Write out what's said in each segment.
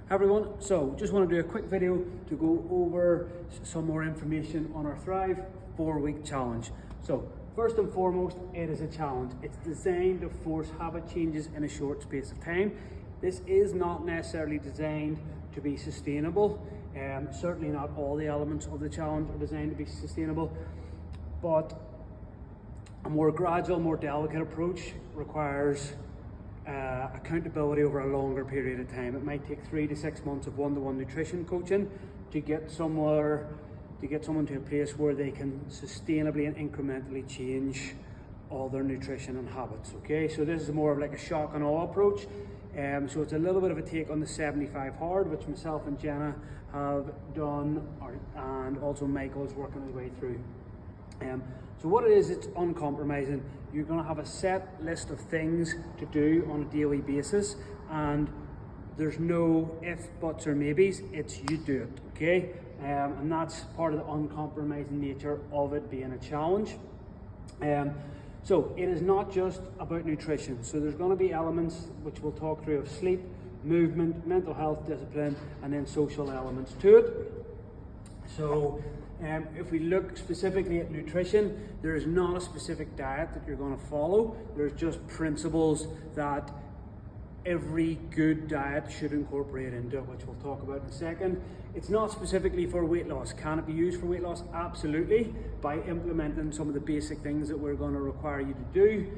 Hi everyone, so just want to do a quick video to go over some more information on our Thrive 4-week challenge. So first and foremost, it is a challenge. It's designed to force habit changes in a short space of time. This is not necessarily designed to be sustainable. Certainly not all the elements of the challenge are designed to be sustainable, but a more gradual, more delicate approach requires accountability over a longer period of time. It might take 3 to 6 months of one-to-one nutrition coaching to get someone to a place where they can sustainably and incrementally change all their nutrition and habits. Okay, so this is more of like a shock and awe approach. So it's a little bit of a take on the 75 hard, which myself and Jenna have done, and also Michael is working his way through. So what it is, it's uncompromising. You're going to have a set list of things to do on a daily basis, and there's no if, buts, or maybes. It's you do it, okay? And that's part of the uncompromising nature of it being a challenge. So it is not just about nutrition. So there's going to be elements which we'll talk through of sleep, movement, mental health, discipline, and then social elements to it. So if we look specifically at nutrition, there is not a specific diet that you're going to follow. There's just principles that every good diet should incorporate into it, which we'll talk about in a second. It's not specifically for weight loss. Can it be used for weight loss? Absolutely, by implementing some of the basic things that we're going to require you to do.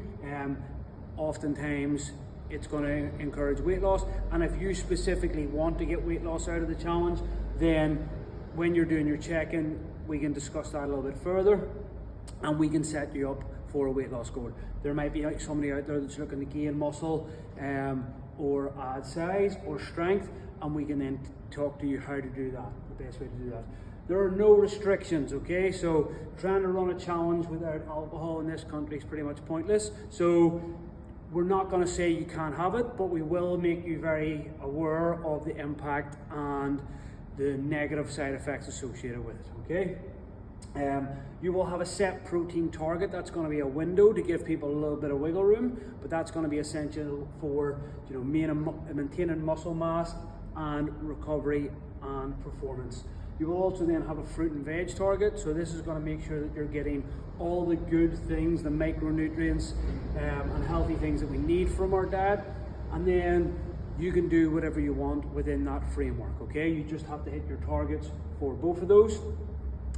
Oftentimes it's going to encourage weight loss, and if you specifically want to get weight loss out of the challenge, then when you're doing your check-in, we can discuss that a little bit further, and we can set you up for a weight loss goal. There might be somebody out there that's looking to gain muscle or add size or strength, and we can then talk to you how to do that, the best way to do that. There are no restrictions, okay? So trying to run a challenge without alcohol in this country is pretty much pointless. So we're not going to say you can't have it, but we will make you very aware of the impact and the negative side effects associated with it, okay? You will have a set protein target. That's going to be a window to give people a little bit of wiggle room, but that's going to be essential for maintaining muscle mass and recovery and performance. You will also then have a fruit and veg target, so this is going to make sure that you're getting all the good things, the micronutrients and healthy things that we need from our diet, and then you can do whatever you want within that framework, okay? You just have to hit your targets for both of those.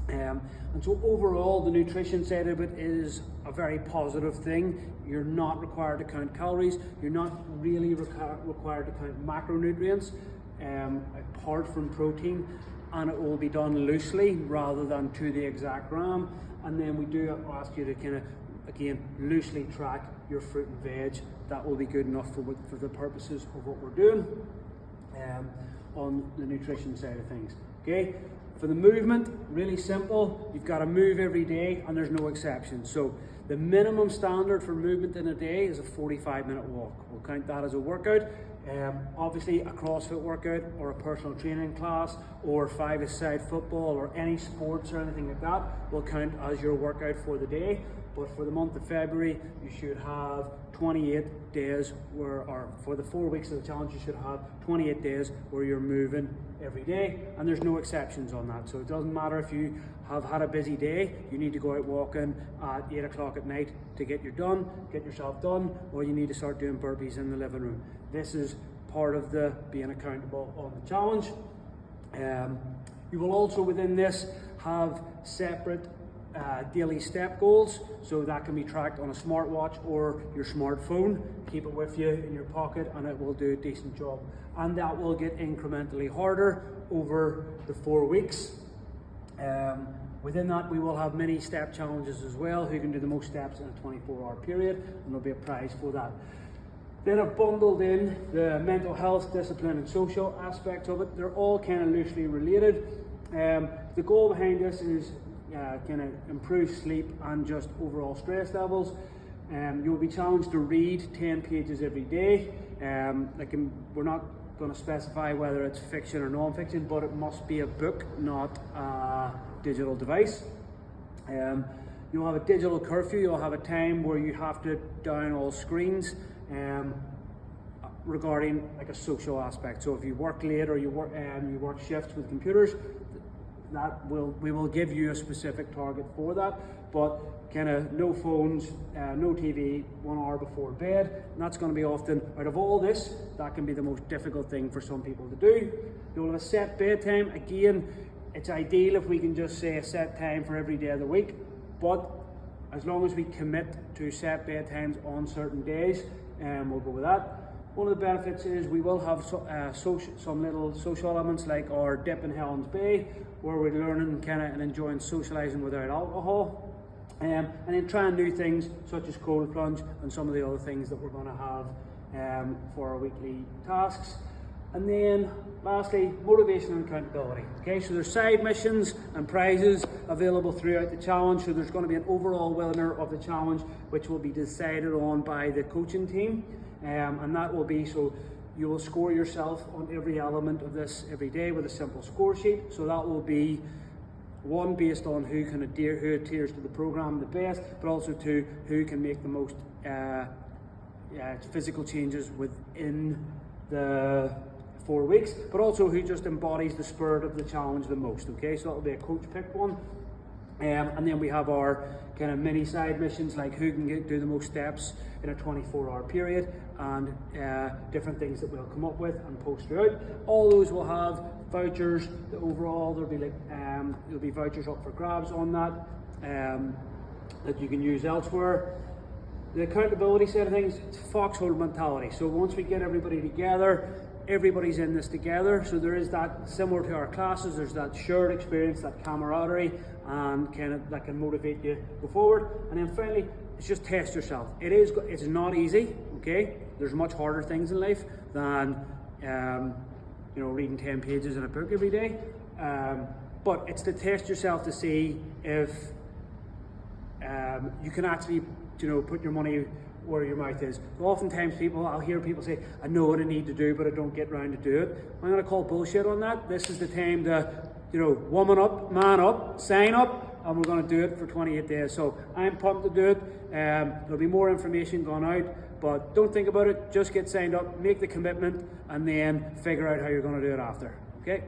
And so overall, the nutrition side of it is a very positive thing. You're not required to count calories. You're not really required to count macronutrients apart from protein, and it will be done loosely rather than to the exact gram. And then we do ask you to kind of, again, loosely track your fruit and veg. That will be good enough for the purposes of what we're doing on the nutrition side of things, okay? For the movement, really simple. You've got to move every day, and there's no exception. So the minimum standard for movement in a day is a 45-minute walk. We'll count that as a workout. Obviously, a CrossFit workout or a personal training class or five-a-side football or any sports or anything like that will count as your workout for the day. But for the month of February, you should have 28 days or for the 4 weeks of the challenge, you should have 28 days where you're moving every day, and there's no exceptions on that. So it doesn't matter if you have had a busy day, you need to go out walking at 8 o'clock at night to get yourself done, or you need to start doing burpees in the living room. This is part of the being accountable on the challenge. You will also within this have separate daily step goals, so that can be tracked on a smartwatch or your smartphone. Keep it with you in your pocket, and it will do a decent job, and that will get incrementally harder over the 4 weeks. Within that, we will have mini step challenges as well, who can do the most steps in a 24-hour period, and there'll be a prize for that. Then I've bundled in the mental health, discipline, and social aspects of it. They're all kind of loosely related. The goal behind this is kind of improve sleep and just overall stress levels. You'll be challenged to read 10 pages every day. We're not going to specify whether it's fiction or non-fiction, but it must be a book, not a digital device. You'll have a digital curfew. You'll have a time where you have to down all screens. regarding like a social aspect. So if you work late or you work shifts with computers, we will give you a specific target for that. But kind of no phones, no TV 1 hour before bed. And that's going to be often, out of all this, that can be the most difficult thing for some people to do. You'll have a set bedtime. Again, it's ideal if we can just say a set time for every day of the week, but as long as we commit to set bedtimes on certain days, we'll go with that. One of the benefits is we will have some little social elements like our dip in Helen's Bay, where we're learning and enjoying socialising without alcohol. And then trying new things such as cold plunge and some of the other things that we're going to have for our weekly tasks. And then lastly, motivation and accountability. Okay, so there's side missions and prizes available throughout the challenge. So there's going to be an overall winner of the challenge, which will be decided on by the coaching team. And that will be, so you will score yourself on every element of this every day with a simple score sheet. So that will be one, based on who adheres to the program the best, but also two, who can make the most physical changes within the 4 weeks, but also who just embodies the spirit of the challenge the most. Okay, so that'll be a coach picked one. And then we have our kind of mini side missions, like who can do the most steps in a 24-hour period, and different things that we'll come up with and post throughout. All those will have vouchers. Overall, there'll be vouchers up for grabs on that that you can use elsewhere. The accountability side of things, it's foxhole mentality. So once we get everybody together, everybody's in this together. So there is that, similar to our classes, there's that shared experience, that camaraderie, and that can motivate you to go forward. And then finally, it's just test yourself. It's not easy. Okay, there's much harder things in life than reading 10 pages in a book every day. But it's to test yourself to see if you can actually put your money where your mouth is. So oftentimes I'll hear people say, I know what I need to do, but I don't get around to do it. I'm going to call bullshit on that. This is the time to, woman up, man up, sign up, and we're going to do it for 28 days. So I'm pumped to do it. There'll be more information going out, but don't think about it. Just get signed up, make the commitment, and then figure out how you're going to do it after. Okay?